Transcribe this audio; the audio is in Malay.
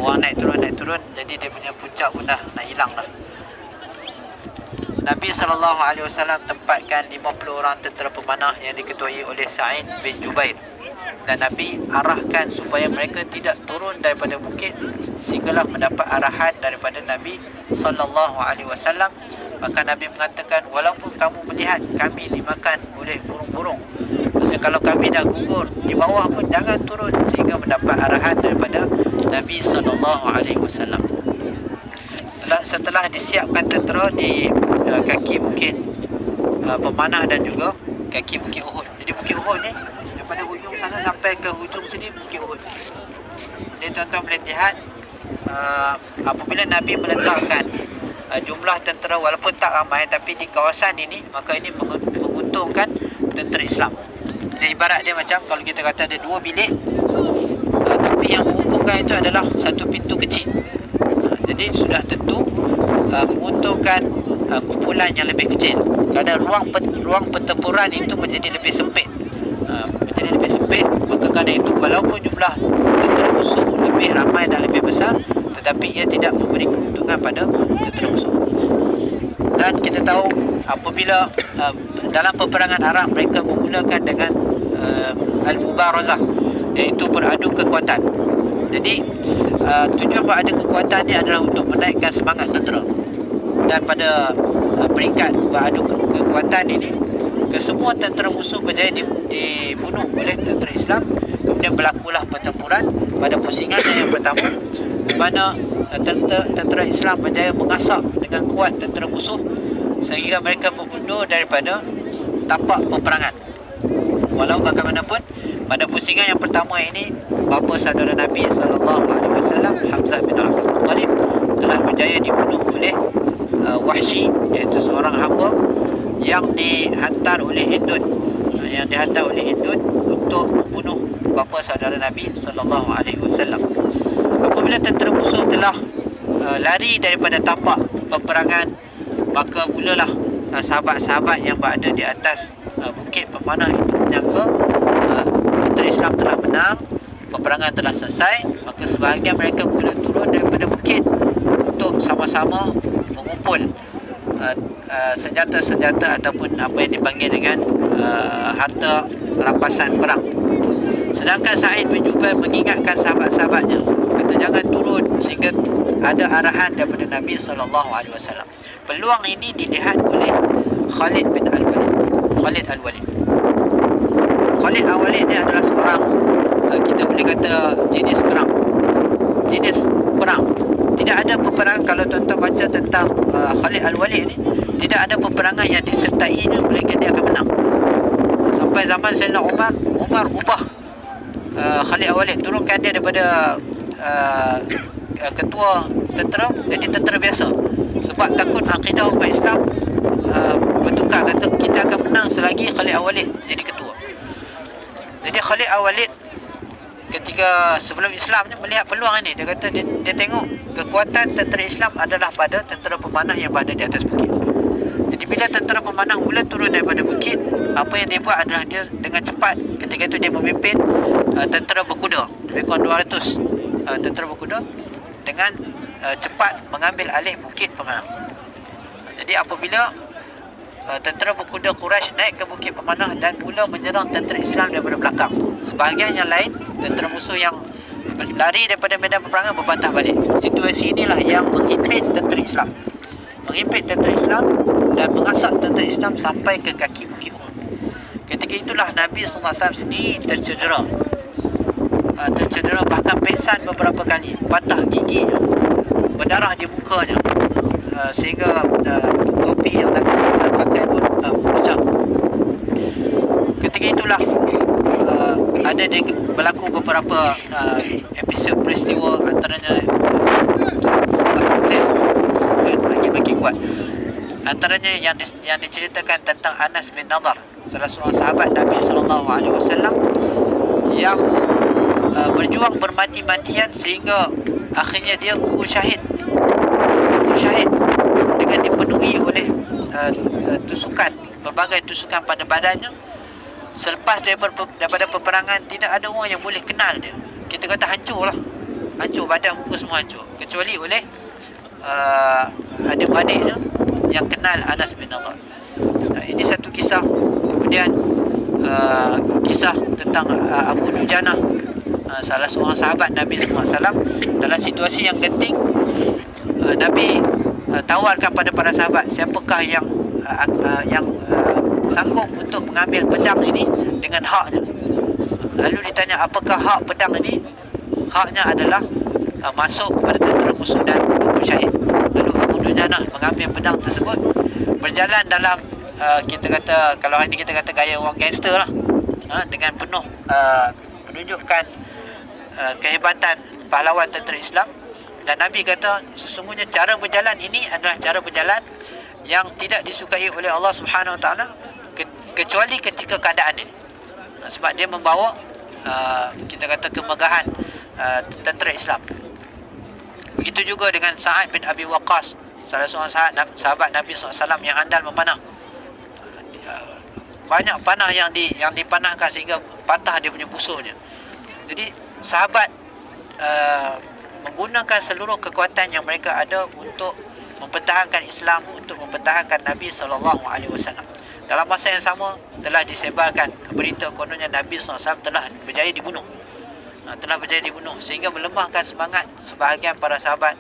orang naik turun, jadi dia punya puncak pun dah nak hilang dah. Nabi SAW tempatkan 50 orang tentera pemanah yang diketuai oleh Sa'id bin Jubair, dan Nabi arahkan supaya mereka tidak turun daripada bukit sehinggalah mendapat arahan daripada Nabi SAW. Maka Nabi mengatakan, walaupun kamu melihat kami dimakan oleh burung-burung, maksudnya kalau kami dah gugur di bawah pun jangan turun sehingga mendapat arahan daripada Nabi SAW. Setelah disiapkan tentera di kaki bukit pemanah dan juga kaki bukit Uhud. Jadi bukit Uhud ni daripada hujung sana sampai ke hujung sini bukit Uhud. Jadi tuan-tuan boleh lihat apabila Nabi meletakkan jumlah tentera walaupun tak ramai, tapi di kawasan ini, maka ini menguntungkan tentera Islam. Jadi ibarat dia macam kalau kita kata ada dua bilik, tapi yang menghubungkan itu adalah satu pintu kecil. Jadi sudah tentu menguntungkan kumpulan yang lebih kecil. Kerana ruang pertempuran itu menjadi lebih sempit. Maka kerana itu walaupun jumlah tentera musuh lebih ramai dan lebih besar, tetapi ia tidak memberi keuntungan pada tentera musuh. Dan kita tahu apabila dalam peperangan Arab, mereka memulakan dengan al-mubarazah, iaitu beradu kekuatan. Jadi tujuan beradu kekuatan ni adalah untuk menaikkan semangat tentera. Dan pada peringkat beradu kekuatan ini, kesemua tentera musuh berjaya dibunuh oleh tentera Islam. Kemudian berlakulah pertempuran pada pusingan yang pertama, di mana tentera Islam berjaya mengasak dengan kuat tentera musuh sehingga mereka berundur daripada tapak peperangan. Walau bagaimanapun, pada pusingan yang pertama ini, bapa saudara Nabi SAW, Hamzah bin Abdul Muttalib, telah berjaya dibunuh oleh Wahsy, iaitu seorang hamba yang dihantar oleh Hindun, untuk membunuh bapa saudara Nabi SAW. Apabila tentera musuh telah lari daripada tapak peperangan, maka mulalah sahabat-sahabat yang berada di atas bukit pemanah itu menyangka tentera Islam telah menang, peperangan telah selesai. Maka sebahagian mereka mula turun daripada bukit untuk sama-sama mengumpul senjata-senjata ataupun apa yang dipanggil dengan harta rampasan perang. Sedangkan Sa'id bin Jubair mengingatkan sahabat-sahabatnya, kata jangan turun sehingga ada arahan daripada Nabi SAW. Peluang ini dilihat oleh Khalid Al-Walid. Khalid Al-Walid ni adalah seorang, kita boleh kata jenis perang. Tidak ada peperangan, kalau tuan-tuan baca tentang Khalid Al-Walid ni, tidak ada peperangan yang disertainya melainkan dia akan menang. Sampai zaman Sayyidina Umar ubah Khalid Al-Walid, turunkan dia daripada ketua tentera jadi tentera biasa, sebab takut akidah umat Islam bertukar, kata kita akan menang selagi Khalid Al-Walid jadi ketua. Jadi Khalid Al-Walid ketika sebelum Islam ni melihat peluang ini, dia kata dia tengok kekuatan tentera Islam adalah pada tentera pemanah yang berada di atas bukit. Jadi bila tentera pemanah mula turun daripada bukit, apa yang dia buat adalah dia dengan cepat, ketika itu dia memimpin tentera berkuda, lebih kurang 200 tentera berkuda, dengan cepat mengambil alih bukit pemanah. Jadi apabila tentera berkuda Quraisy naik ke bukit pemanah dan mula menyerang tentera Islam daripada belakang, sebahagian yang lain tentera musuh yang lari daripada medan peperangan berbantah balik. Situasi inilah yang menghimpit tentera Islam, dan mengasak tentera Islam sampai ke kaki bukit Uhud. Ketika itulah Nabi SAW sendiri tercedera, bahkan pingsan beberapa kali, patah giginya, berdarah di mukanya, sehingga topi yang Nabi SAW pakai pun pecah. Ketika itulah ada berlaku beberapa episod peristiwa, antaranya bagi kuat. Antaranya yang diceritakan tentang Anas bin Nadar, salah seorang sahabat Nabi SAW yang berjuang bermati-matian sehingga akhirnya dia gugur syahid dengan dipenuhi oleh berbagai tusukan pada badannya. Selepas daripada peperangan, tidak ada orang yang boleh kenal dia. Kita kata hancur lah. hancur, badan muka semua hancur, kecuali oleh adik-adiknya yang kenal Anas bin Nadar. Ini satu kisah. Kemudian kisah tentang Abu Dujanah, salah seorang sahabat Nabi SAW. Dalam situasi yang genting, Nabi tawarkan pada para sahabat, siapakah yang sanggup untuk mengambil pedang ini dengan haknya. Lalu ditanya, apakah hak pedang ini? Haknya adalah masuk kepada tentera musuh dan hukum syahid. Lalu Abu Dujanah mengambil pedang tersebut, berjalan dalam kita kata, kalau hari ini kita kata gaya orang gangster lah, dengan penuh menunjukkan kehebatan pahlawan tentera Islam. Dan Nabi kata, sesungguhnya cara berjalan ini adalah cara berjalan yang tidak disukai oleh Allah Subhanahu Wa Taala kecuali ketika keadaan ini. Sebab dia membawa kita kata kemegahan tentera Islam. Begitu juga dengan Sa'ad bin Abi Waqqas, salah seorang sahabat Nabi SAW yang andal memanah. Banyak panah yang dipanahkan sehingga patah dia punya busurnya. Jadi sahabat menggunakan seluruh kekuatan yang mereka ada untuk mempertahankan Islam, untuk mempertahankan Nabi SAW. Dalam masa yang sama telah disebarkan berita kononnya Nabi SAW telah berjaya dibunuh, sehingga melemahkan semangat sebahagian para sahabat